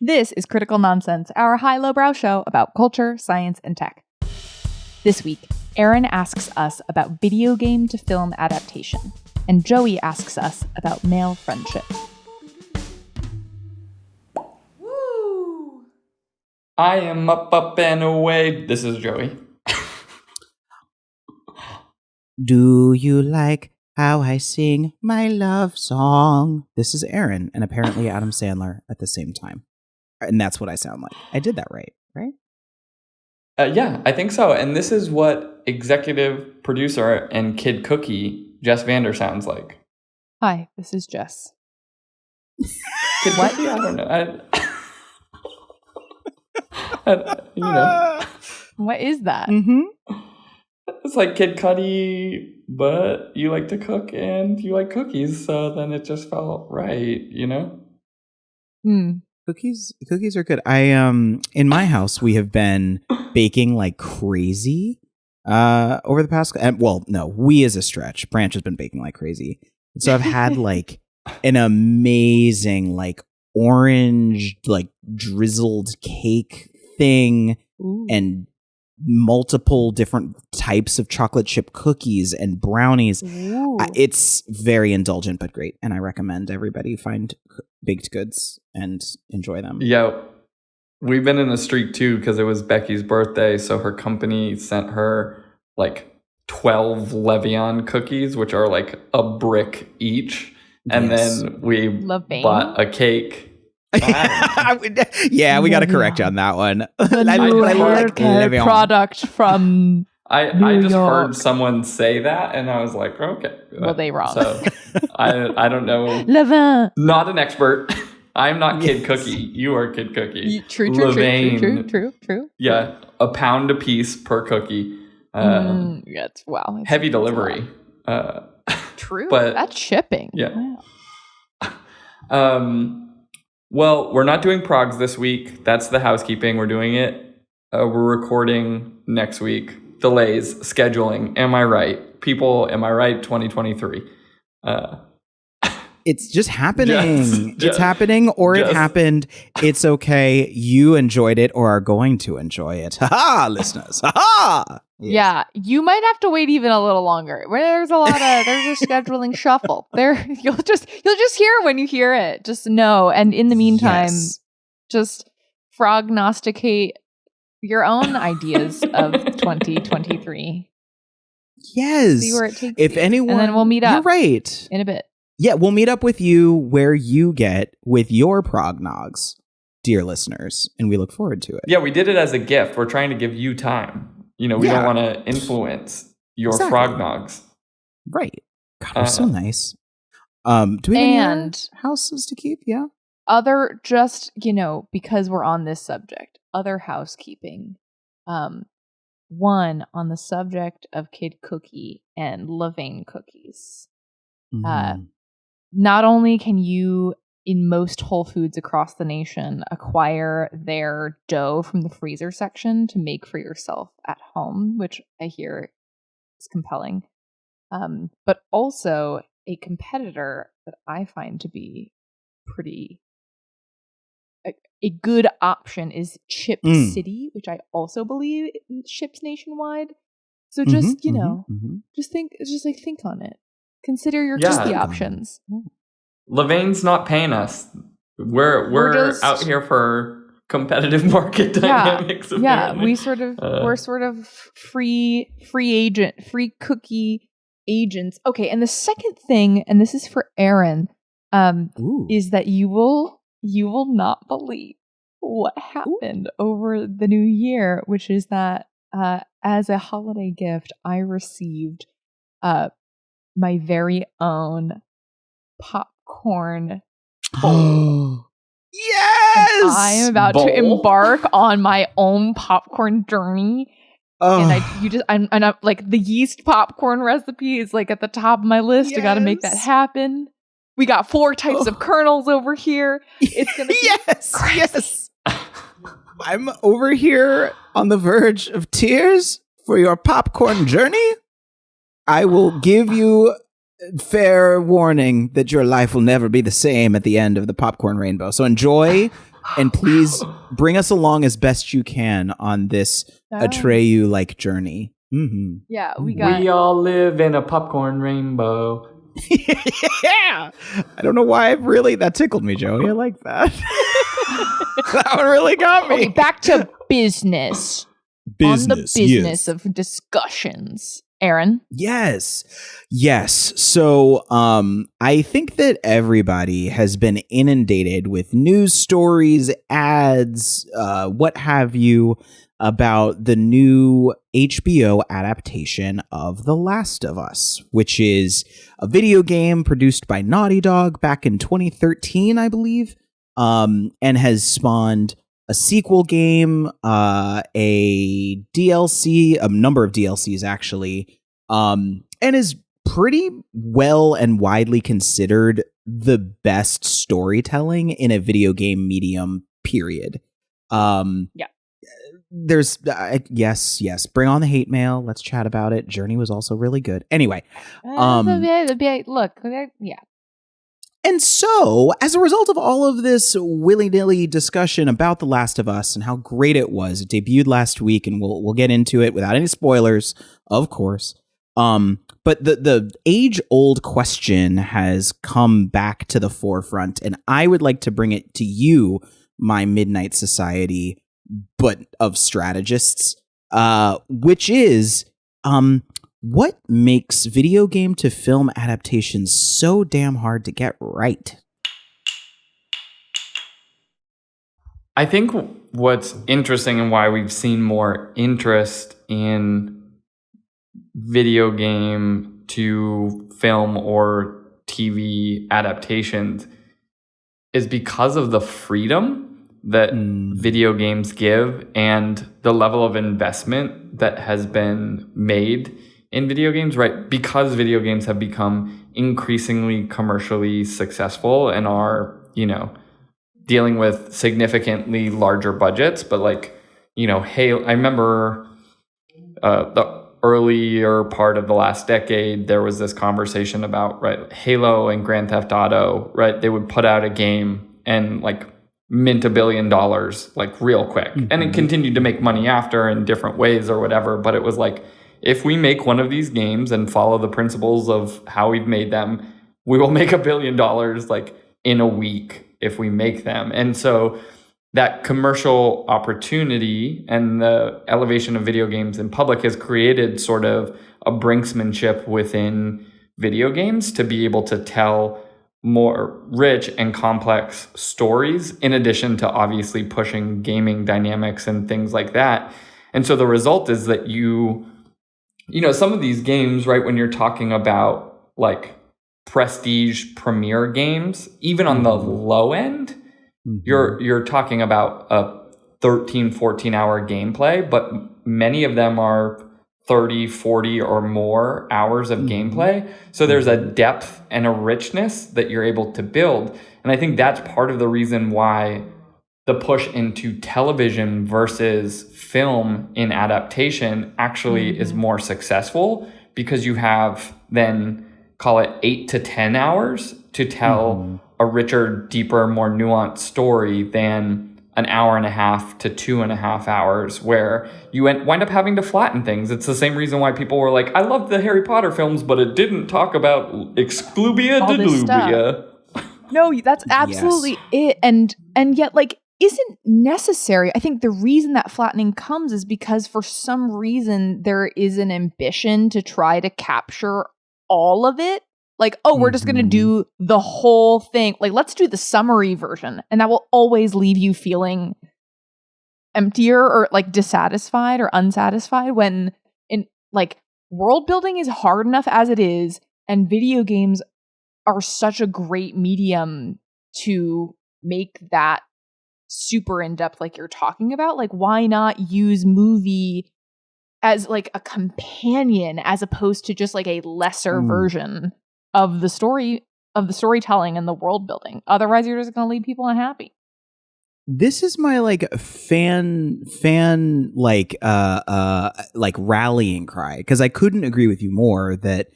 This is Critical Nonsense, our high-lowbrow show about culture, science, and tech. This week, Aaron asks us about video game to film adaptation, and Joey asks us about male friendship. Woo! I am up and away. This is Joey. Do you like how I sing my love song? This is Aaron, and apparently Adam Sandler at the same time. And that's what I sound like. I did that right? Yeah, I think so. And this is what executive producer and kid cookie Jess Vander sounds like. Hi, this is Jess. Kid Cookie? I don't know. What is that? Mm-hmm. It's like Kid Cudi, but you like to cook and you like cookies, so then it just felt right, you know? Cookies are good. In my house we have been baking like crazy over the past we as a stretch. Branch has been baking like crazy. And so I've had like an amazing like orange like drizzled cake thing. Ooh. And multiple different types of chocolate chip cookies and brownies. It's very indulgent but great, and I recommend everybody find baked goods and enjoy them. Yeah, we've been in a streak too because it was Becky's birthday, so her company sent her like 12 Levian cookies, which are like a brick each, and then we bought a cake. Yeah, we got to correct you on that one. The product from I just heard someone say that, and I was like, okay. Well, they wrong. So I don't know. Levin. Not an expert. I'm not Kid Cookie. You are Kid Cookie. True. Yeah, £1 a piece per cookie. Wow. Heavy delivery. True. But that's shipping. Yeah. Wow. Well, we're not doing progs this week. That's the housekeeping. We're doing it. We're recording next week. Delays, scheduling. Am I right? People, am I right? 2023. It's just happening. It's happening, or it happened. It's okay. You enjoyed it or are going to enjoy it. Ha-ha, listeners. Ha-ha! Yes. Yeah, you might have to wait even a little longer. There's a scheduling shuffle. You'll just hear when you hear it. Just know. And in the meantime, just prognosticate your own ideas of 2023. Yes. See where it takes you. And then we'll meet up. You're right. In a bit. Yeah, we'll meet up with you where you get with your prognogs, dear listeners, and we look forward to it. Yeah, we did it as a gift. We're trying to give you time. You know, we don't want to influence your prognogs. Right. God, we're so nice. Do we have any houses to keep? Yeah. Because we're on this subject, other housekeeping. One, on the subject of Kid Cookie and Levain cookies. Not only can you, in most Whole Foods across the nation, acquire their dough from the freezer section to make for yourself at home, which I hear is compelling, but also a competitor that I find to be pretty a good option is Chip City, which I also believe ships nationwide. So just think on it. Consider just the options. Levain's not paying us. We're out here for competitive market dynamics. We're sort of free cookie agents. Okay, and the second thing, and this is for Aaron, is that you will not believe what happened over the new year, which is that as a holiday gift, I received my very own popcorn bowl. Yes! And I am about to embark on my own popcorn journey. And I'm like, the yeast popcorn recipe is like at the top of my list. Yes. I got to make that happen. We got 4 types of kernels over here. It's gonna be yes. I'm over here on the verge of tears for your popcorn journey. I will give you fair warning that your life will never be the same at the end of the popcorn rainbow. So enjoy and please bring us along as best you can on this Atreyu-like journey. Mm-hmm. Yeah, we all live in a popcorn rainbow. Yeah, I don't know why that tickled me, Joey. I like that. That one really got me. Okay, back to business. On the business of discussions. Aaron? Yes. So I think that everybody has been inundated with news stories, ads, what have you, about the new HBO adaptation of The Last of Us, which is a video game produced by Naughty Dog back in 2013, I believe, and has spawned a sequel game, a DLC, a number of DLCs actually, and is pretty well and widely considered the best storytelling in a video game medium, period. Yeah. There's yes, bring on the hate mail. Let's chat about it. Journey was also really good. Anyway, look, yeah. And so, as a result of all of this willy-nilly discussion about The Last of Us and how great it was, it debuted last week, and we'll get into it without any spoilers, of course. But the age-old question has come back to the forefront, and I would like to bring it to you, my Midnight Society, but of strategists, which is, what makes video game to film adaptations so damn hard to get right? I think what's interesting and why we've seen more interest in video game to film or TV adaptations is because of the freedom that video games give and the level of investment that has been made in video games, right? Because video games have become increasingly commercially successful and are, dealing with significantly larger budgets. But hey, I remember the earlier part of the last decade, there was this conversation about, right, Halo and Grand Theft Auto, right? They would put out a game and mint $1 billion real quick. Mm-hmm. And it continued to make money after in different ways or whatever. But it was if we make one of these games and follow the principles of how we've made them, we will make $1 billion in a week if we make them. And so that commercial opportunity and the elevation of video games in public has created sort of a brinksmanship within video games to be able to tell more rich and complex stories, in addition to obviously pushing gaming dynamics and things like that. And so the result is that some of these games, right, when you're talking about prestige premier games, even on the low end, you're talking about a 13, 14-hour gameplay, but many of them are 30, 40 or more hours of gameplay. So there's a depth and a richness that you're able to build. And I think that's part of the reason why the push into television versus film in adaptation actually is more successful, because you have then, call it 8 to 10 hours to tell a richer, deeper, more nuanced story than an hour and a half to 2.5 hours, where you wind up having to flatten things. It's the same reason why people were I loved the Harry Potter films, but it didn't talk about Exclubia Delubia. No, that's absolutely it. And yet, isn't necessary. I think the reason that flattening comes is because for some reason there is an ambition to try to capture all of it. We're just going to do the whole thing. Let's do the summary version. And that will always leave you feeling emptier or dissatisfied or unsatisfied, when world building is hard enough as it is. And video games are such a great medium to make that super in-depth, you're talking about. Why not use movie as a companion as opposed to just a lesser version of the storytelling and the world building? Otherwise, you're just going to leave people unhappy. This is my fan rallying cry, because I couldn't agree with you more that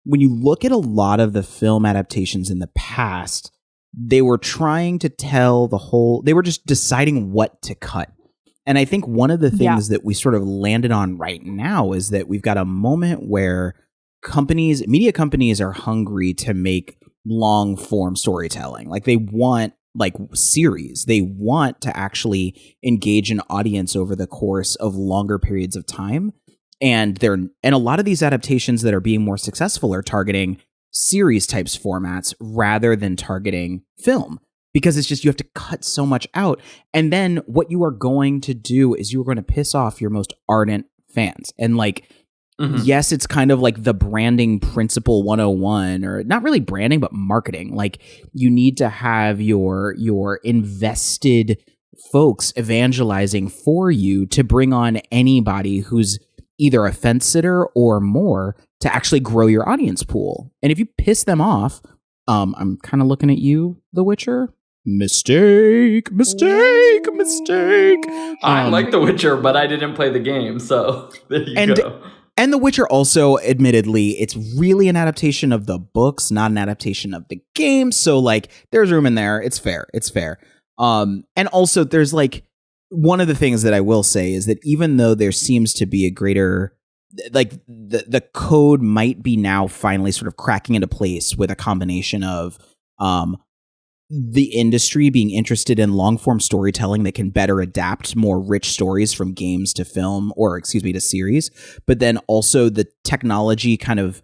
when you look at a lot of the film adaptations in the past, they were trying to tell they were just deciding what to cut. And I think one of the things that we sort of landed on right now is that we've got a moment where media companies are hungry to make long form storytelling. Like they want like series. They want to actually engage an audience over the course of longer periods of time. And a lot of these adaptations that are being more successful are targeting series types formats rather than targeting film, because it's just you have to cut so much out. And then what you are going to do is you're going to piss off your most ardent fans. And like, yes, it's kind of like the branding principle 101, or not really branding, but marketing. Like you need to have your invested folks evangelizing for you to bring on anybody who's either a fence sitter or more to actually grow your audience pool. And if you piss them off, I'm kind of looking at you, The Witcher. Mistake. I like The Witcher, but I didn't play the game, so there you go. And The Witcher also, admittedly, it's really an adaptation of the books, not an adaptation of the game. So like, there's room in there. It's fair. And also, there's like, one of the things that I will say is that even though there seems to be a greater, like the code might be now finally sort of cracking into place with a combination of the industry being interested in long form storytelling that can better adapt more rich stories from games to film, or to series, but then also the technology kind of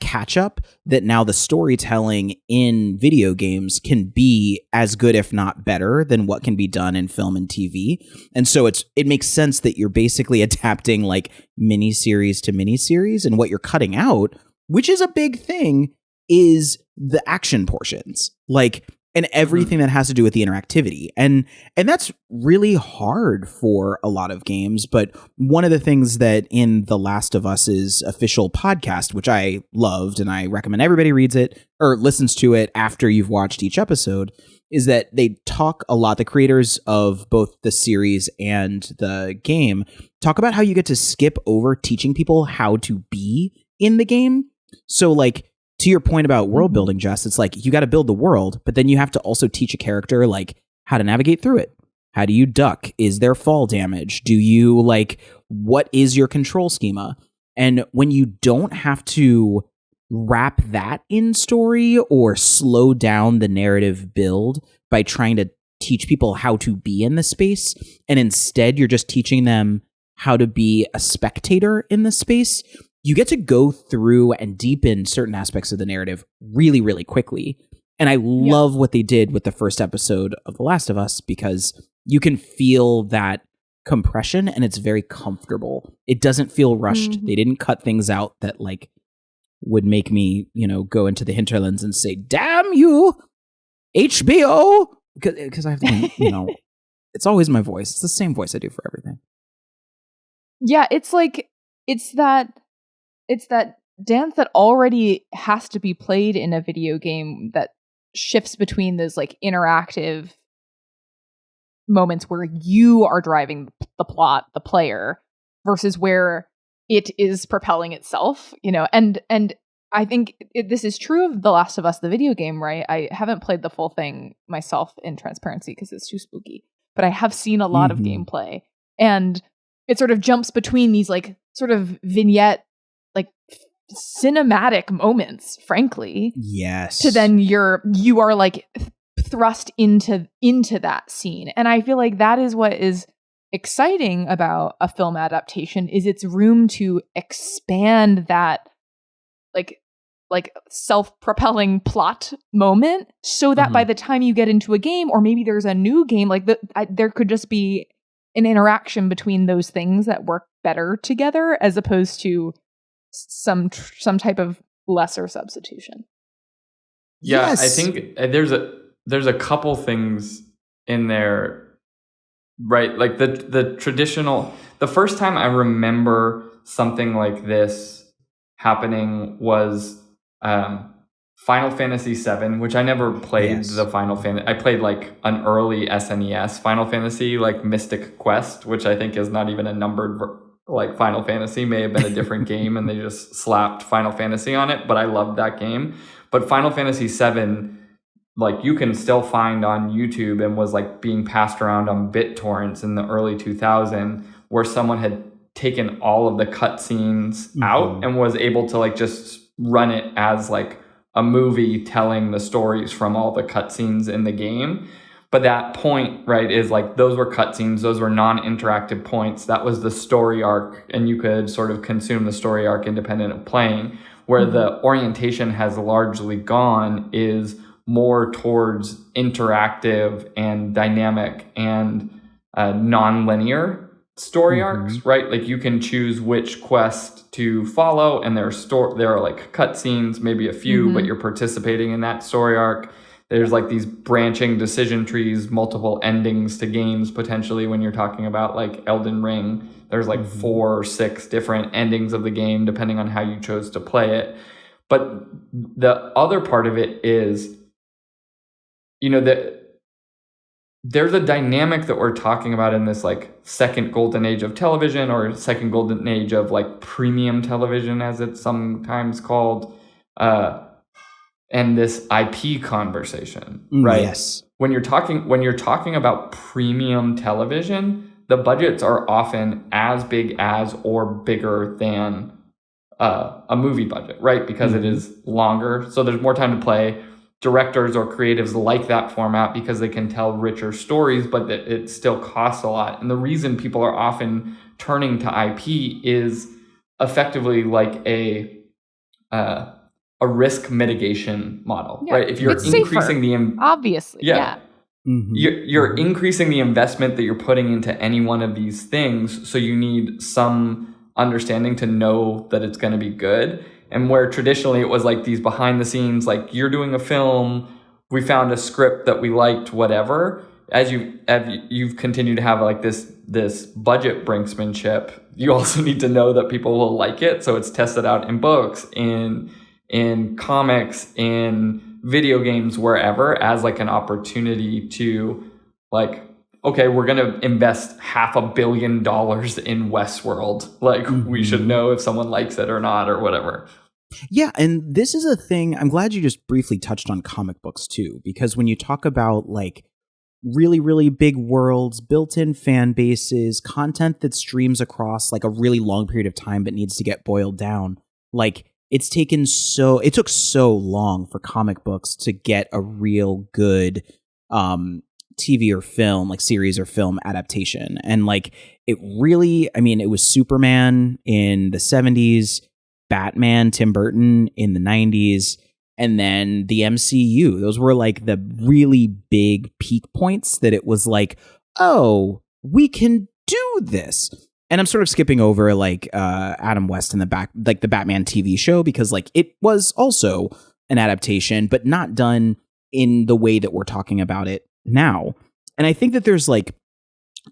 catch up that now the storytelling in video games can be as good, if not better, than what can be done in film and TV. And so it makes sense that you're basically adapting like miniseries to miniseries, and what you're cutting out, which is a big thing, is the action portions. Like, and everything that has to do with the interactivity. And that's really hard for a lot of games. But one of the things that in The Last of Us's official podcast, which I loved, and I recommend everybody reads it or listens to it after you've watched each episode, is that they talk a lot, the creators of both the series and the game, talk about how you get to skip over teaching people how to be in the game. So like, to your point about world building, Jess, it's like you got to build the world, but then you have to also teach a character like how to navigate through it. How do you duck? Is there fall damage? Do you like, what is your control schema? And when you don't have to wrap that in story or slow down the narrative build by trying to teach people how to be in the space, and instead you're just teaching them how to be a spectator in the space, you get to go through and deepen certain aspects of the narrative really, really quickly. And I love what they did with the first episode of The Last of Us, because you can feel that compression and it's very comfortable. It doesn't feel rushed. They didn't cut things out that like would make me, go into the hinterlands and say, damn you, HBO. Because I have to, it's always my voice. It's the same voice I do for everything. Yeah, it's like, it's that dance that already has to be played in a video game that shifts between those like interactive moments where you are driving the plot, the player, versus where it is propelling itself, and I think this is true of The Last of Us, the video game, right? I haven't played the full thing myself, in transparency, because it's too spooky, but I have seen a lot of gameplay, and it sort of jumps between these like sort of vignette, like cinematic moments, frankly. Yes. To then you are like thrust into that scene. And I feel like that is what is exciting about a film adaptation, is its room to expand that like self-propelling plot moment, so that by the time you get into a game, or maybe there's a new game, like there could just be an interaction between those things that work better together, as opposed to some type of lesser substitution. Yeah, yes. I think there's a couple things in there, right? Like the traditional, the first time I remember something like this happening was Final Fantasy VII, which I never played. The Final Fantasy. I played like an early SNES Final Fantasy, like Mystic Quest, which I think is not even a numbered like Final Fantasy, may have been a different game, and they just slapped Final Fantasy on it. But I loved that game. But Final Fantasy VII like you can still find on YouTube and was like being passed around on BitTorrents in the early 2000s, where someone had taken all of the cutscenes out and was able to like just run it as like a movie telling the stories from all the cutscenes in the game. But that point, right, is like those were cutscenes, those were non-interactive points. That was the story arc, and you could sort of consume the story arc independent of playing. Where the orientation has largely gone is more towards interactive and dynamic and non-linear story arcs, right? Like you can choose which quest to follow, and there are like cutscenes, maybe a few, but you're participating in that story arc. There's like these branching decision trees, multiple endings to games potentially when you're talking about like Elden Ring. There's like 4 or 6 different endings of the game depending on how you chose to play it. But the other part of it is, you know, that there's a dynamic that we're talking about in this like second golden age of television, or second golden age of like premium television as it's sometimes called. And this IP conversation, right? Yes. When you're talking about premium television, the budgets are often as big as or bigger than a movie budget, right? Because it is longer, so there's more time to play. Directors or creatives like that format because they can tell richer stories, but it still costs a lot. And the reason people are often turning to IP is effectively like a risk mitigation model, right? If you're increasing safer, obviously, you're increasing the investment that you're putting into any one of these things, so you need some understanding to know that it's going to be good. And where traditionally it was like these behind the scenes, like you're doing a film, we found a script that we liked, whatever. As you've continued to have like this budget brinksmanship, you also need to know that people will like it, so it's tested out in books, in comics, in video games, wherever, as like an opportunity to like, okay, we're going to invest $500 million in Westworld. Like we should know if someone likes it or not or whatever. Yeah, and this is a thing, I'm glad you just briefly touched on comic books too, because when you talk about like really, really big worlds, built-in fan bases, content that streams across like a really long period of time but needs to get boiled down, like it took so long for comic books to get a real good TV or film, like series or film adaptation. And like it really, I mean, it was Superman in the 70s, Batman, Tim Burton in the 90s, and then the MCU. Those were like the really big peak points that it was like, oh, we can do this. And I'm sort of skipping over like Adam West in the Batman TV show, because like it was also an adaptation, but not done in the way that we're talking about it now. And I think that there's like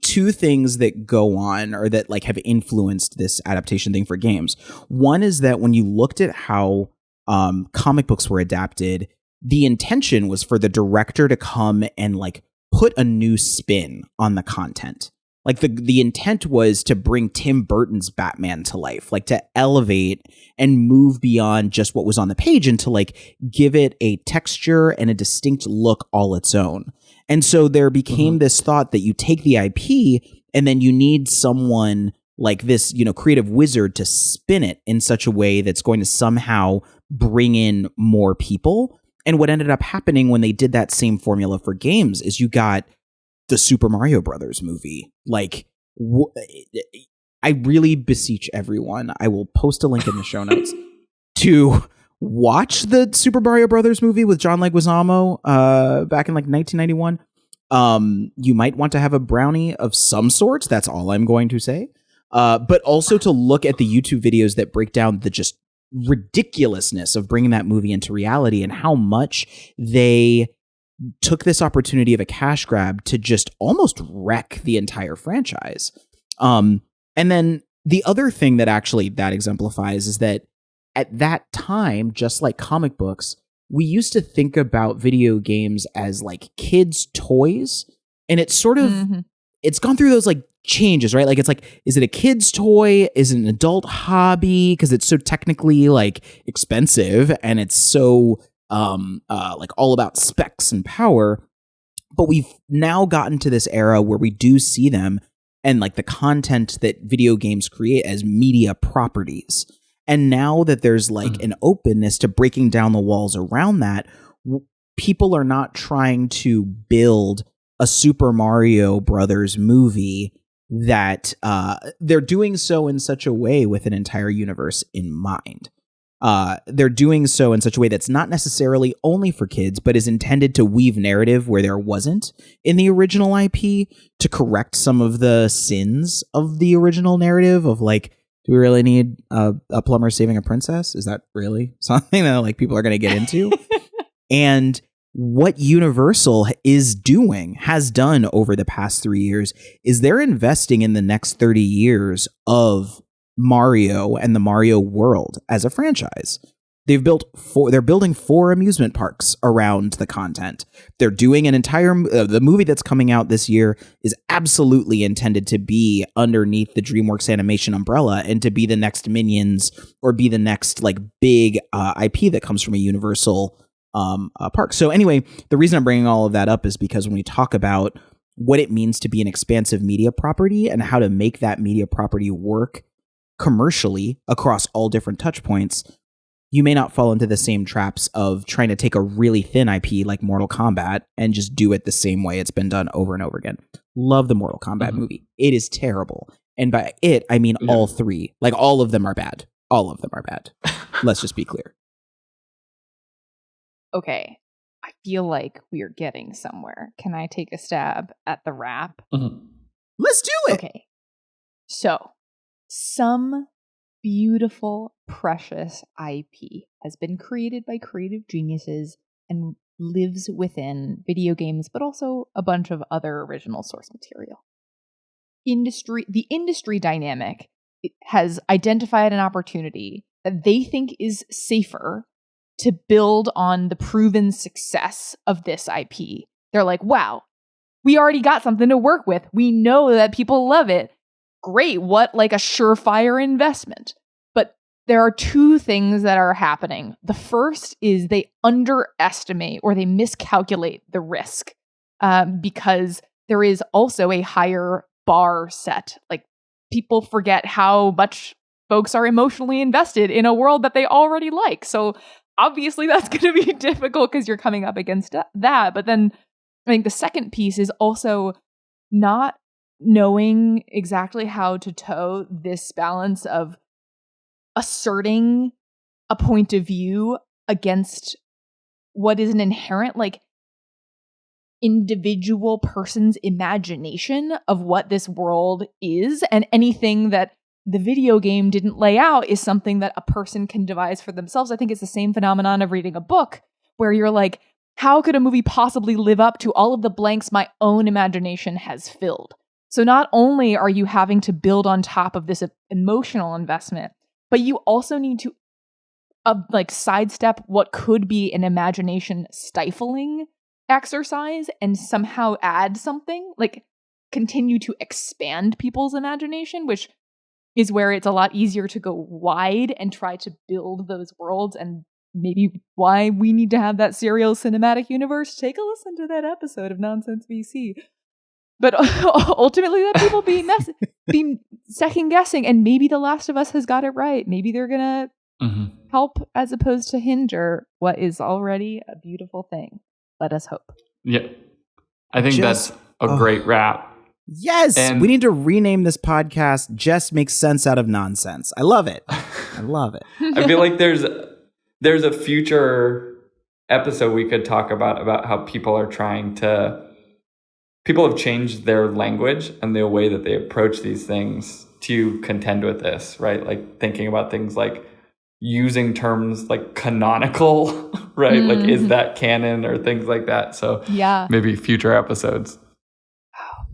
2 things that go on, or that like have influenced this adaptation thing for games. One is that when you looked at how comic books were adapted, the intention was for the director to come and like put a new spin on the content. Like the intent was to bring Tim Burton's Batman to life, like to elevate and move beyond just what was on the page and to like give it a texture and a distinct look all its own. And so there became this thought that you take the IP and then you need someone like this, you know, creative wizard to spin it in such a way that's going to somehow bring in more people. And what ended up happening when they did that same formula for games is you got the Super Mario Brothers movie. Like, I really beseech everyone, I will post a link in the show notes to watch the Super Mario Brothers movie with John Leguizamo back in like 1991. You might want to have a brownie of some sort. That's all I'm going to say. But also to look at the YouTube videos that break down the just ridiculousness of bringing that movie into reality and how much they took this opportunity of a cash grab to just almost wreck the entire franchise. And then the other thing that actually that exemplifies is that at that time, just like comic books, we used to think about video games as like kids' toys. And it's sort of, it's gone through those like changes, right? Like it's like, is it a kid's toy? Is it an adult hobby? Because it's so technically like expensive and it's so like all about specs and power. But we've now gotten to this era where we do see them and like the content that video games create as media properties. And now that there's like an openness to breaking down the walls around that, people are not trying to build a Super Mario Brothers movie that they're doing so in such a way with an entire universe in mind. They're doing so in such a way that's not necessarily only for kids, but is intended to weave narrative where there wasn't in the original IP, to correct some of the sins of the original narrative of like, do we really need a plumber saving a princess? Is that really something that like people are going to get into? And what Universal has done over the past 3 years is they're investing in the next 30 years of Mario and the Mario world as a franchise. They're building 4 amusement parks around the content. They're doing an entire the movie that's coming out this year is absolutely intended to be underneath the DreamWorks Animation umbrella and to be the next Minions or be the next like big IP that comes from a Universal park. So anyway, the reason I'm bringing all of that up is because when we talk about what it means to be an expansive media property and how to make that media property work commercially across all different touch points, you may not fall into the same traps of trying to take a really thin IP like Mortal Kombat and just do it the same way it's been done over and over again. Love the Mortal Kombat movie. It is terrible. And by it, I mean all 3. Like all of them are bad. All of them are bad. Let's just be clear. Okay. I feel like we are getting somewhere. Can I take a stab at the wrap? Let's do it. Okay. So, some beautiful, precious IP has been created by creative geniuses and lives within video games, but also a bunch of other original source material. The industry dynamic has identified an opportunity that they think is safer to build on the proven success of this IP. They're like, wow, we already got something to work with. We know that people love it. Great, what like a surefire investment. But there are 2 things that are happening. The first is they underestimate or they miscalculate the risk because there is also a higher bar set. Like people forget how much folks are emotionally invested in a world that they already like. So obviously that's going to be difficult because you're coming up against that. But then I think the second piece is also not knowing exactly how to toe this balance of asserting a point of view against what is an inherent like individual person's imagination of what this world is, and anything that the video game didn't lay out is something that a person can devise for themselves. I think it's the same phenomenon of reading a book where you're like, how could a movie possibly live up to all of the blanks my own imagination has filled? So not only are you having to build on top of this emotional investment, but you also need to like sidestep what could be an imagination stifling exercise and somehow add something, like continue to expand people's imagination, which is where it's a lot easier to go wide and try to build those worlds, and maybe why we need to have that serial cinematic universe. Take a listen to that episode of Nonsense VC. But ultimately, let people be second guessing, and maybe The Last of Us has got it right. Maybe they're gonna help as opposed to hinder what is already a beautiful thing. Let us hope. Yeah, I think that's a great wrap. Yes, and we need to rename this podcast "Jess Makes Sense Out of Nonsense." I love it. I love it. I feel like there's a future episode we could talk about how people have changed their language and the way that they approach these things to contend with this, right? Like thinking about things like using terms like canonical, right? Like, is that canon or things like that? So yeah, maybe future episodes. Wow.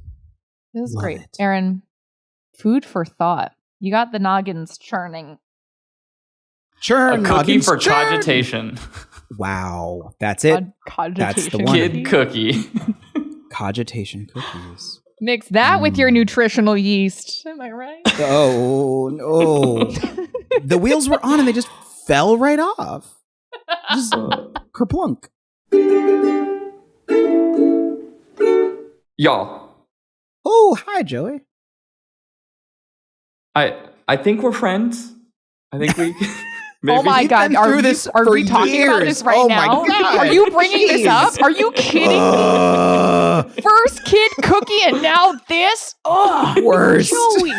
This is great. Aaron, food for thought. You got the noggins churning. Churn. A cookie for cogitation. Wow. That's it. That's the one. Kid cookie. Cogitation cookies. Mix that with your nutritional yeast. Am I right? Oh, no. The wheels were on and they just fell right off. Just Kerplunk. Y'all, Oh, hi, Joey. I think we're friends. I think we. Maybe. Oh my We've God! been Are through we, this are for we talking about years. this right Oh my now? God. Are you bringing this up? Jeez. Are you kidding me? First kid cookie and now this? Oh, Worst. Joey.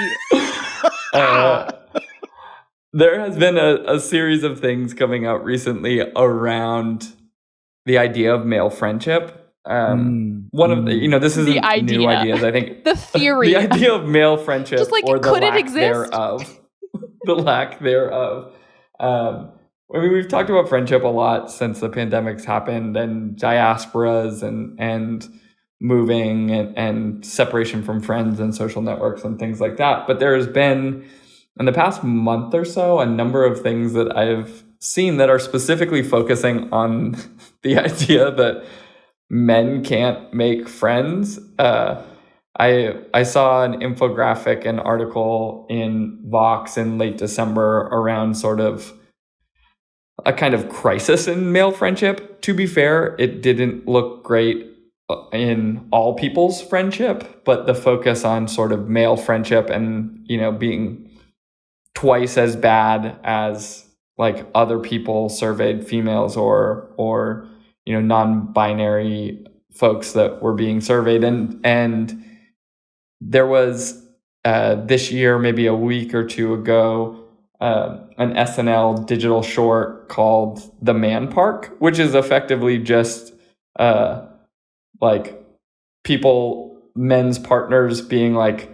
There has been a series of things coming out recently around the idea of male friendship. One of the, this isn't new ideas. I think The theory. the idea of male friendship, Just like, or the could it lack exist? thereof, the lack thereof. I mean, we've talked about friendship a lot since the pandemic's happened, and diasporas, and moving, and separation from friends and social networks and things like that. But there has been, in the past month or so, a number of things that I've seen that are specifically focusing on the idea that men can't make friends. I saw an infographic, an article in Vox in late December around sort of a kind of crisis in male friendship. To be fair, it didn't look great in all people's friendship, but the focus on sort of male friendship and, being twice as bad as like other people surveyed, females or non-binary folks that were being surveyed. And there was this year, maybe a week or two ago, an SNL digital short called The Man Park, which is effectively just like men's partners being like,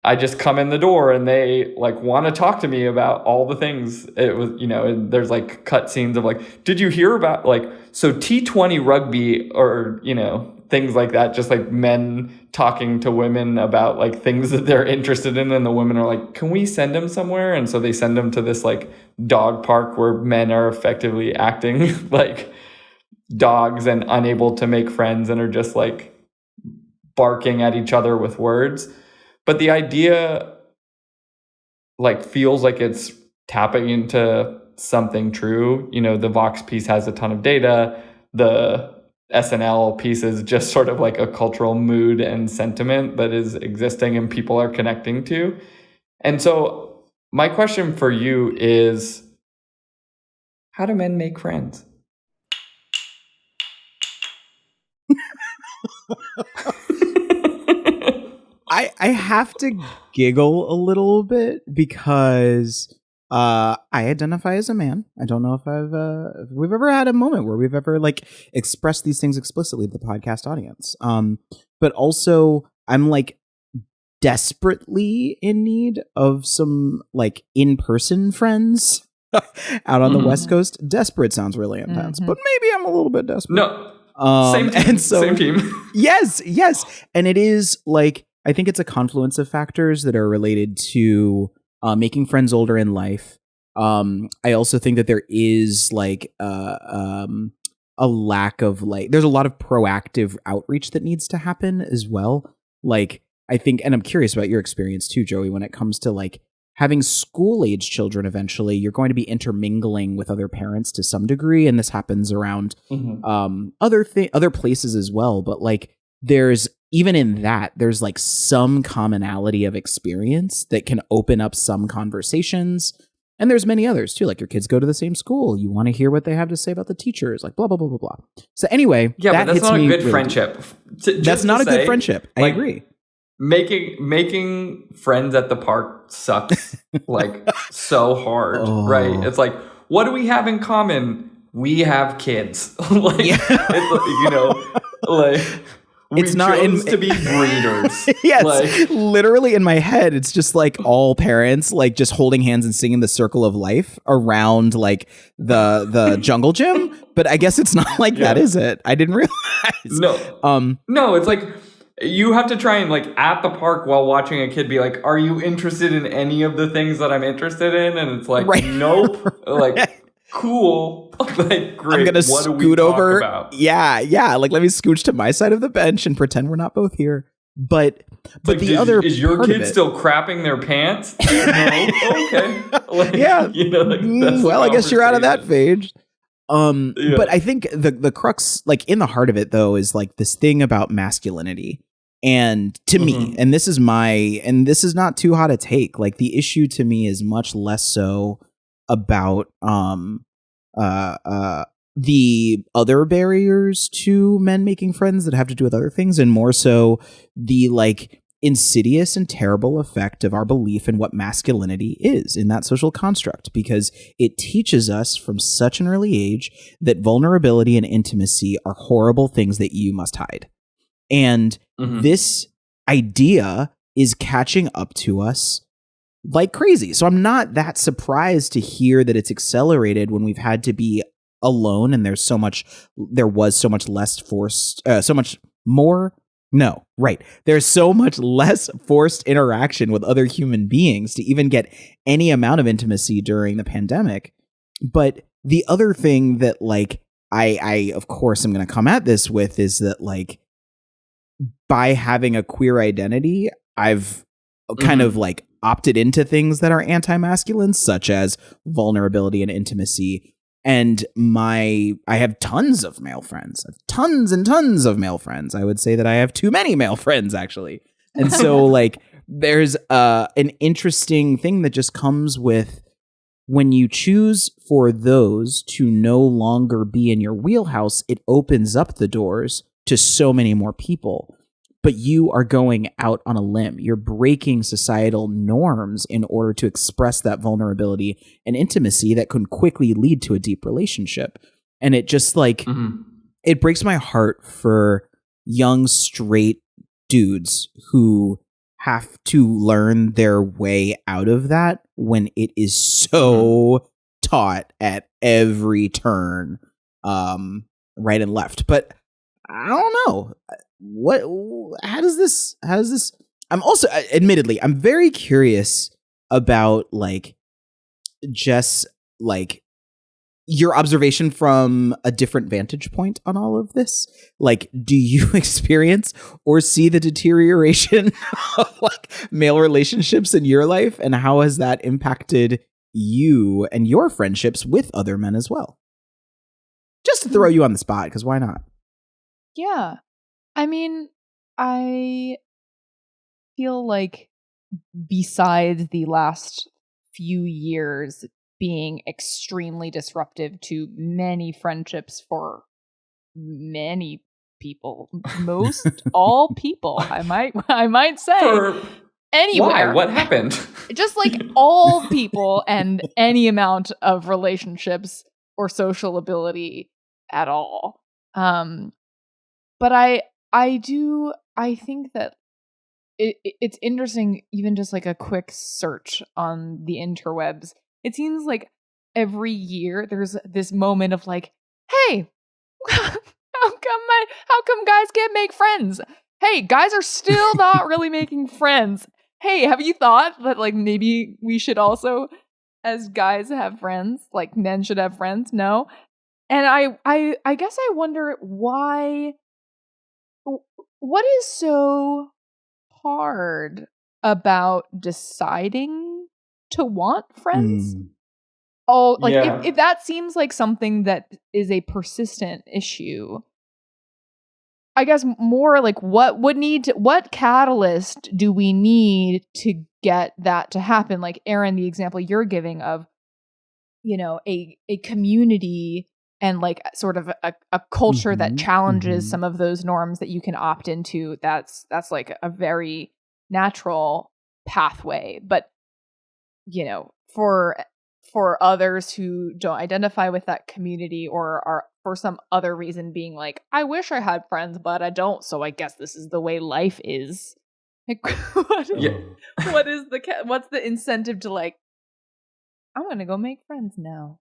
I just come in the door and they like want to talk to me about all the things. It was, and there's like cut scenes of like, did you hear about so T20 rugby, or, things like that, just like men talking to women about like things that they're interested in. And the women are like, can we send him somewhere? And so they send him to this like dog park where men are effectively acting like dogs and unable to make friends and are just like barking at each other with words. But the idea like feels like it's tapping into something true. The Vox piece has a ton of data. The SNL piece is just sort of like a cultural mood and sentiment that is existing and people are connecting to. And so my question for you is, how do men make friends? I have to giggle a little bit because I identify as a man. I don't know if we've ever had a moment where we've ever like expressed these things explicitly to the podcast audience. But also I'm like desperately in need of some like in-person friends out on the West Coast. Desperate sounds really intense, but maybe I'm a little bit desperate. No. Same team. And so, same team. yes. And it is like, I think it's a confluence of factors that are related to making friends older in life. I also think that there is like a lack of like, there's a lot of proactive outreach that needs to happen as well. Like, I think, and I'm curious about your experience too, Joey, when it comes to like having school-age children eventually, you're going to be intermingling with other parents to some degree, and this happens around other places as well. But like, there's even in that, there's like some commonality of experience that can open up some conversations. And there's many others too. Like your kids go to the same school. You want to hear what they have to say about the teachers, like blah, blah, blah, blah, blah. So anyway, yeah, but that's not a good friendship. That's not a good friendship. I agree. Making friends at the park sucks like so hard, right? It's like, what do we have in common? We have kids. Like, it's, like we chose to be breeders. Yes, like, literally in my head, it's just like all parents like just holding hands and singing the circle of life around like the jungle gym. But I guess it's not like that, is it? I didn't realize. No, it's like, you have to try and like at the park while watching a kid be like, are you interested in any of the things that I'm interested in? And it's like, nope. Like, cool. Like, great. I'm gonna what do scoot we over. Talk about? Yeah. Like, let me scooch to my side of the bench and pretend we're not both here. But like, is your kid still crapping their pants? No. Okay. Like, yeah. Like, well, I guess you're out of that phase. But I think the crux, like in the heart of it though, is like this thing about masculinity. And to me, and this is not too hot a take, like the issue to me is much less so about the other barriers to men making friends that have to do with other things, and more so the like insidious and terrible effect of our belief in what masculinity is in that social construct, because it teaches us from such an early age that vulnerability and intimacy are horrible things that you must hide. And this idea is catching up to us like crazy. So I'm not that surprised to hear that it's accelerated when we've had to be alone and there was so much less forced, there's so much less forced interaction with other human beings to even get any amount of intimacy during the pandemic. But the other thing that like I of course am going to come at this with is that like by having a queer identity, I've kind of like opted into things that are anti-masculine, such as vulnerability and intimacy. And I have tons of male friends. I have tons and tons of male friends. I would say that I have too many male friends, actually. And so, like, there's an interesting thing that just comes with when you choose for those to no longer be in your wheelhouse, it opens up the doors to so many more people. But you are going out on a limb. You're breaking societal norms in order to express that vulnerability and intimacy that can quickly lead to a deep relationship. And it just like, it breaks my heart for young straight dudes who have to learn their way out of that when it is so taught at every turn, right and left. But I don't know. How does this I'm also admittedly I'm very curious about like Jess, like your observation from a different vantage point on all of this. Like, do you experience or see the deterioration of like male relationships in your life, and how has that impacted you and your friendships with other men as well? Just to throw you on the spot, because why not? Yeah. I mean, I feel like besides the last few years being extremely disruptive to many friendships for many people, most all people, I might say, anywhere. Why? What happened? Just like all people and any amount of relationships or social ability at all. But I think that it's interesting, even just like a quick search on the interwebs. It seems like every year there's this moment of like, hey, how come guys can't make friends? Hey, guys are still not really making friends. Hey, have you thought that like maybe we should also, as guys, have friends? Like men should have friends? No. And I guess I wonder why. What is so hard about deciding to want friends? Oh, like if that seems like something that is a persistent issue, I guess more like what catalyst do we need to get that to happen? Like Aaron, the example you're giving of, you know, a community and like sort of a culture that challenges some of those norms that you can opt into. That's like a very natural pathway. But, you know, for others who don't identify with that community or are for some other reason being like, I wish I had friends, but I don't. So I guess this is the way life is. Like, what's the incentive to like, I'm going to go make friends now.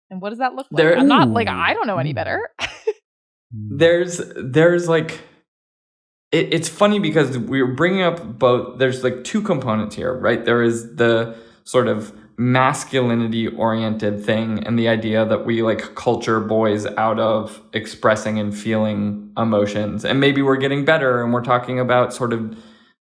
And what does that look like? I'm not like, I don't know any better. There's like, it's funny because we're bringing up both, there's like two components here, right? There is the sort of masculinity oriented thing and the idea that we like culture boys out of expressing and feeling emotions. And maybe we're getting better and we're talking about sort of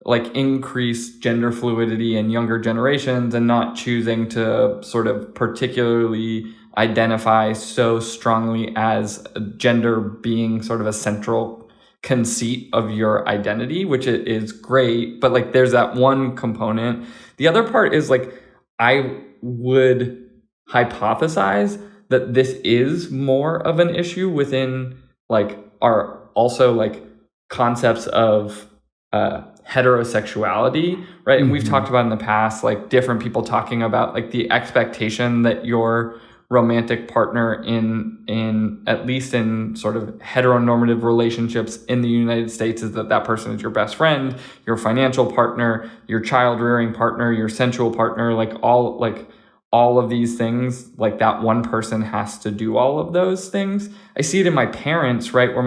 like increased gender fluidity in younger generations and not choosing to sort of particularly identify so strongly as gender being sort of a central conceit of your identity, which is great. But like, there's that one component. The other part is like, I would hypothesize that this is more of an issue within like our also like concepts of heterosexuality, right? And we've talked about in the past, like different people talking about like the expectation that your romantic partner in at least in sort of heteronormative relationships in the United States is that person is your best friend, your financial partner, your child rearing partner, your sensual partner, like all of these things, like that one person has to do all of those things. I see it in my parents, right? Where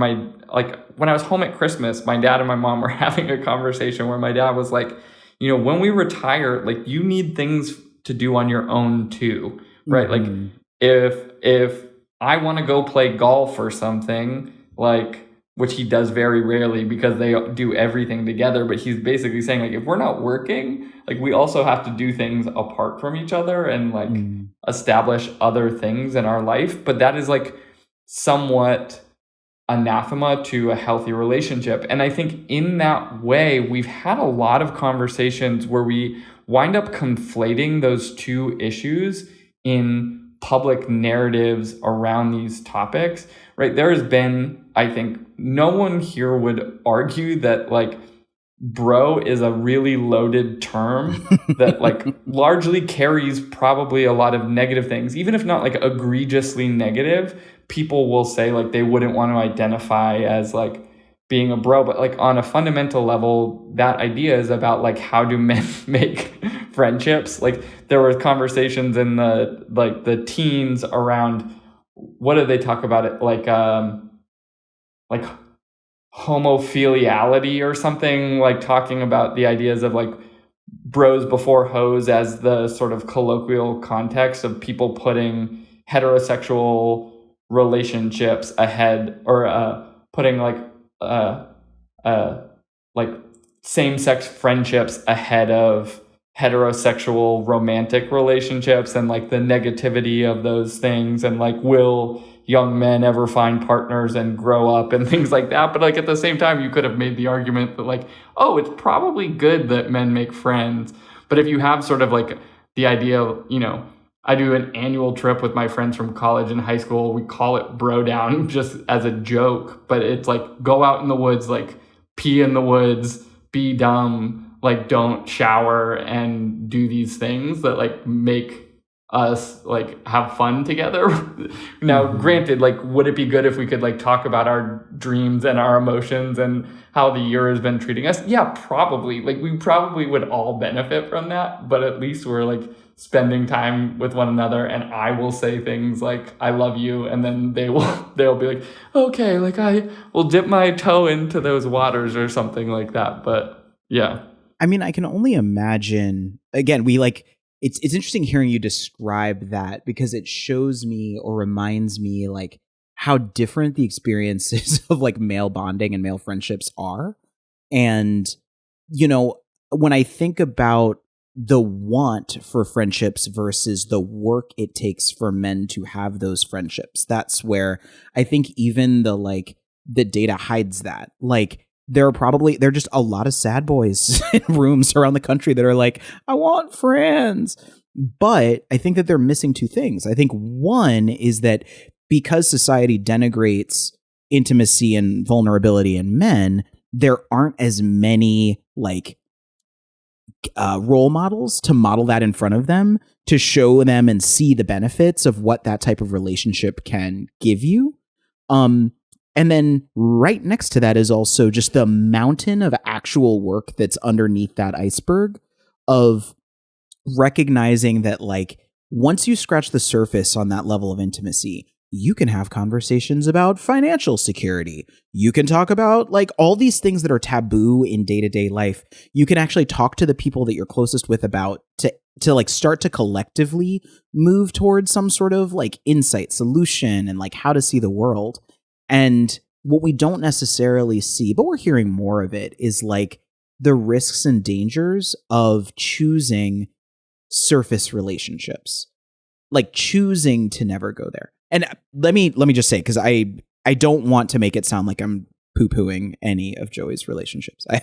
when I was home at Christmas, my dad and my mom were having a conversation where my dad was like, when we retire, like you need things to do on your own too, right? Like if I want to go play golf or something, like, which he does very rarely because they do everything together, but he's basically saying like, if we're not working, like we also have to do things apart from each other and like establish other things in our life. But that is like somewhat anathema to a healthy relationship. And I think in that way, we've had a lot of conversations where we wind up conflating those two issues in public narratives around these topics, right? There has been, I think, no one here would argue that like bro is a really loaded term that like largely carries probably a lot of negative things, even if not like egregiously negative. People will say like they wouldn't want to identify as like being a bro, but like on a fundamental level, that idea is about like how do men make friendships. Like there were conversations in the teens around, what did they talk about it like homophiliality or something, like talking about the ideas of like bros before hoes as the sort of colloquial context of people putting heterosexual relationships ahead, or putting like same-sex friendships ahead of heterosexual romantic relationships, and like the negativity of those things, and like will young men ever find partners and grow up and things like that. But like at the same time, you could have made the argument that like, oh, it's probably good that men make friends. But if you have sort of like the idea of, I do an annual trip with my friends from college and high school. We call it bro down just as a joke, but it's like go out in the woods, like pee in the woods, be dumb, like don't shower and do these things that like make us like have fun together. Now, granted, like would it be good if we could like talk about our dreams and our emotions and how the year has been treating us? Yeah, probably. Like we probably would all benefit from that, but at least we're like spending time with one another, and I will say things like I love you, and then they'll be like, okay, like I will dip my toe into those waters or something like that. But yeah, I mean, I can only imagine, again, it's interesting hearing you describe that, because it shows me or reminds me like how different the experiences of like male bonding and male friendships are. And, when I think about the want for friendships versus the work it takes for men to have those friendships, that's where I think even the data hides that. Like there are just a lot of sad boys in rooms around the country that are like, I want friends. But I think that they're missing two things. I think one is that because society denigrates intimacy and vulnerability in men, there aren't as many role models to model that in front of them, to show them and see the benefits of what that type of relationship can give you. And then right next to that is also just the mountain of actual work that's underneath that iceberg of recognizing that like once you scratch the surface on that level of intimacy, you can have conversations about financial security. You can talk about like all these things that are taboo in day-to-day life. You can actually talk to the people that you're closest with about to like start to collectively move towards some sort of like insight, solution, and like how to see the world. And what we don't necessarily see, but we're hearing more of it, is like the risks and dangers of choosing surface relationships. like choosing to never go there. And let me just say, because I don't want to make it sound like I'm poo-pooing any of Joey's relationships. I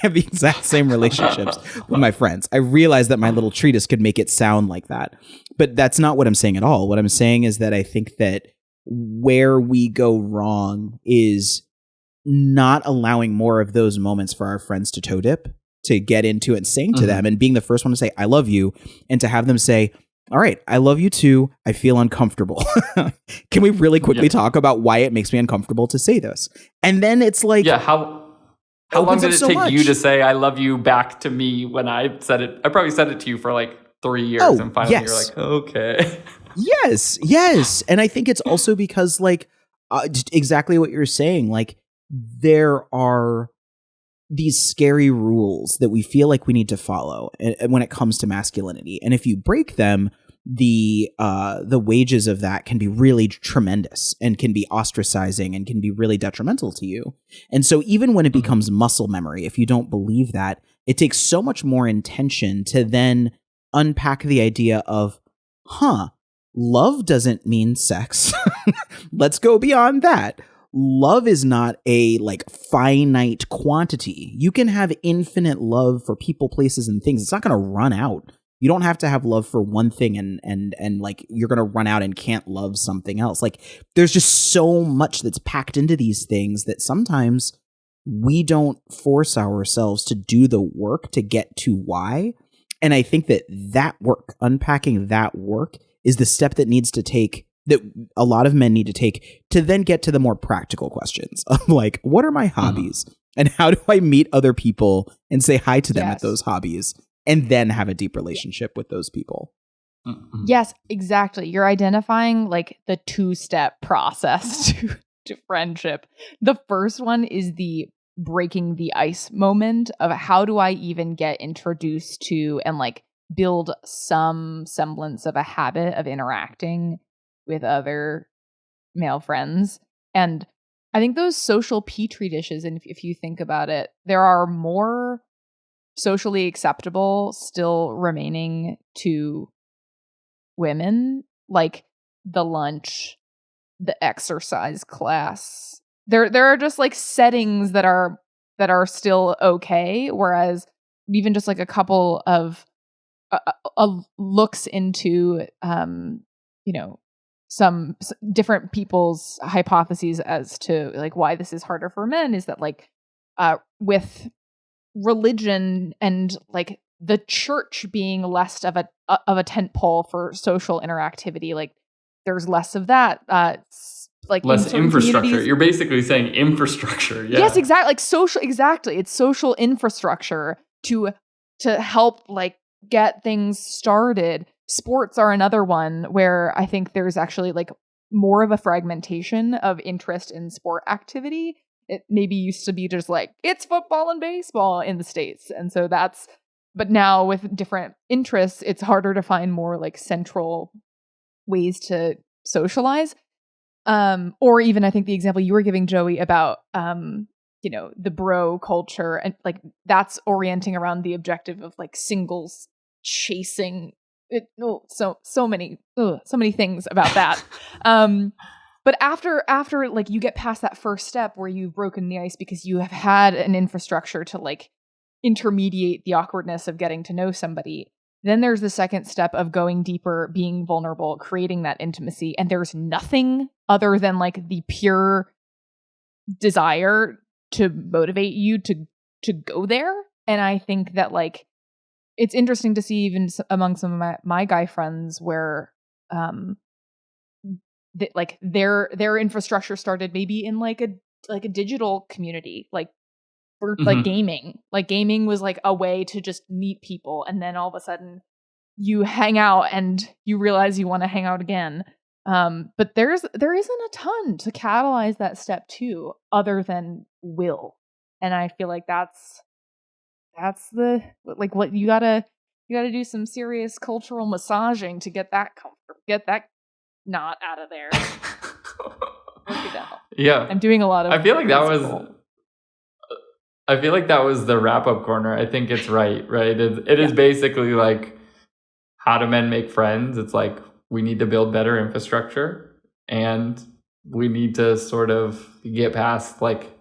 have the exact same relationships with my friends. I realize that my little treatise could make it sound like that, but that's not what I'm saying at all. What I'm saying is that I think that where we go wrong is not allowing more of those moments for our friends to toe dip, to get into it and saying to them and being the first one to say, I love you, and to have them say, all right, I love you too. I feel uncomfortable. Can we really quickly talk about why it makes me uncomfortable to say this? And then it's like, how long did it take you to say I love you back to me when I said it? I probably said it to you for like 3 years, and finally you're like, okay. Yes. And I think it's also because like just exactly what you're saying, like there are these scary rules that we feel like we need to follow when it comes to masculinity. And if you break them, the wages of that can be really tremendous and can be ostracizing and can be really detrimental to you. And so even when it becomes muscle memory, if you don't believe that, it takes so much more intention to then unpack the idea of, love doesn't mean sex. Let's go beyond that. Love is not a like finite quantity. You can have infinite love for people, places, and things. It's not going to run out. You don't have to have love for one thing and like you're going to run out and can't love something else. Like there's just so much that's packed into these things that sometimes we don't force ourselves to do the work to get to why. And I think that work, unpacking that work, is the step that needs to take, that a lot of men need to take, to then get to the more practical questions of like, what are my hobbies and how do I meet other people and say hi to them at those hobbies, and then have a deep relationship with those people. Yes, exactly. You're identifying like the 2-step process to friendship. The first one is the breaking the ice moment of how do I even get introduced to and like build some semblance of a habit of interacting with other male friends. And I think those social petri dishes, and if you think about it, there are more socially acceptable still remaining to women, like the lunch, the exercise class. There are just like settings that are still okay, whereas even just like a couple of looks into some different people's hypotheses as to like why this is harder for men is that like with religion and like the church being less of a tent pole for social interactivity, like there's less of that, like less infrastructure. You're basically saying infrastructure. Yes, exactly. Like social, exactly. It's social infrastructure to help like get things started. Sports are another one where I think there's actually like more of a fragmentation of interest in sport activity. It maybe used to be just like, it's football and baseball in the States. And so but now with different interests, it's harder to find more like central ways to socialize. Or even I think the example you were giving, Joey, about, the bro culture, and like that's orienting around the objective of like singles chasing it. So many things about that. But after like you get past that first step where you've broken the ice because you have had an infrastructure to like intermediate the awkwardness of getting to know somebody, then there's the second step of going deeper, being vulnerable, creating that intimacy. And there's nothing other than like the pure desire to motivate you to go there. And I think that like it's interesting to see even among some of my guy friends where like their infrastructure started maybe in like a digital community, like for like gaming. Like gaming was like a way to just meet people, and then all of a sudden you hang out and you realize you want to hang out again. But there isn't a ton to catalyze that step too, other than will. And I feel like that's the like what you gotta do some serious cultural massaging to get that comfort, get that knot out of there. Work it out. Yeah, I'm doing a lot of. I feel like that was the wrap up corner. I think it's right. It is basically like, how do men make friends? It's like, we need to build better infrastructure, and we need to sort of get past like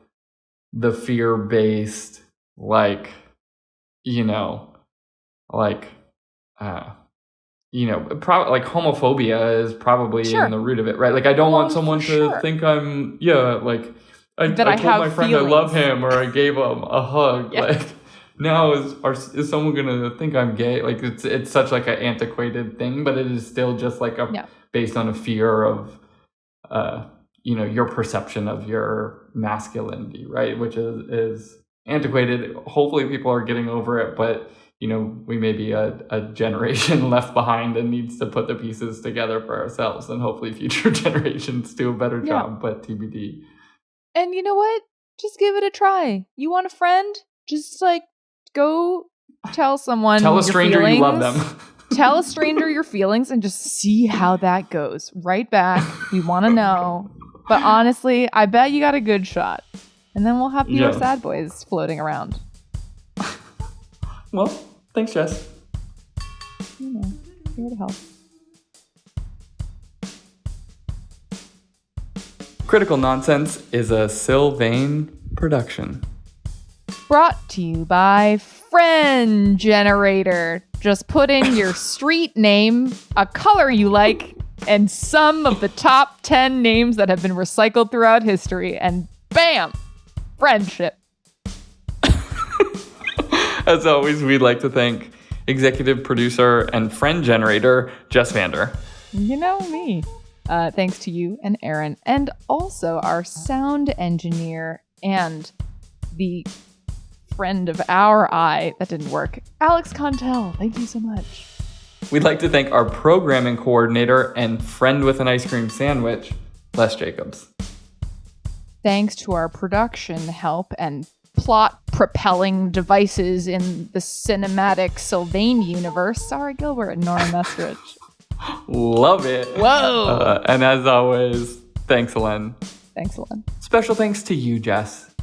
the fear-based, like, like like homophobia is probably Sure. in the root of it, right? Like I don't want someone to sure. think I'm like I That I told have my friend feelings. I love him, or I gave him a hug. Yeah. Like now is someone gonna think I'm gay? Like it's such like an antiquated thing, but it is still just like based on a fear of your perception of your masculinity, right? Which is antiquated. Hopefully people are getting over it, but we may be a generation left behind and needs to put the pieces together for ourselves, and hopefully future generations do a better job, but TBD. And you know what? Just give it a try. You want a friend? Just like go tell someone. Tell a stranger you love them. Tell a stranger your feelings and just see how that goes. Right back. We want to know. But honestly, I bet you got a good shot. And then we'll have fewer sad boys floating around. Well, thanks, Jess. Here to help. Critical Nonsense is a Sylvain production. Brought to you by Friend Generator. Just put in your street name, a color you like, and some of the top 10 names that have been recycled throughout history, and bam! Friendship. As always, we'd like to thank executive producer and friend generator, Jess Vander. You know me. Thanks to you and Aaron, and also our sound engineer and the friend of our eye that didn't work, Alex Contel. Thank you so much. We'd like to thank our programming coordinator and friend with an ice cream sandwich, Les Jacobs. Thanks to our production help and plot-propelling devices in the cinematic Sylvain universe, Sarah Gilbert and Nora Mestridge. Love it. Whoa. And as always, thanks, Len. Thanks, Len. Special thanks to you, Jess.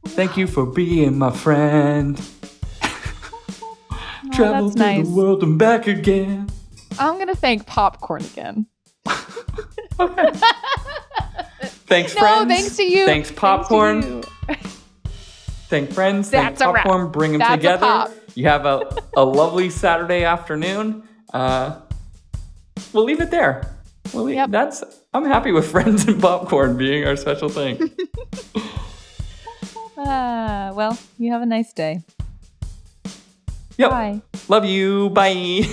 Thank you for being my friend. Travel through the world and back again. I'm going to thank Popcorn again. Okay. Thanks, friends. Thanks to you. Thanks, Popcorn. Thank friends. Thank Popcorn. Bring them together. You have a lovely Saturday afternoon. We'll leave it there. I'm happy with Friends and Popcorn being our special thing. Well, you have a nice day. Yep. Bye. Love you. Bye.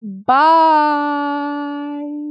Bye.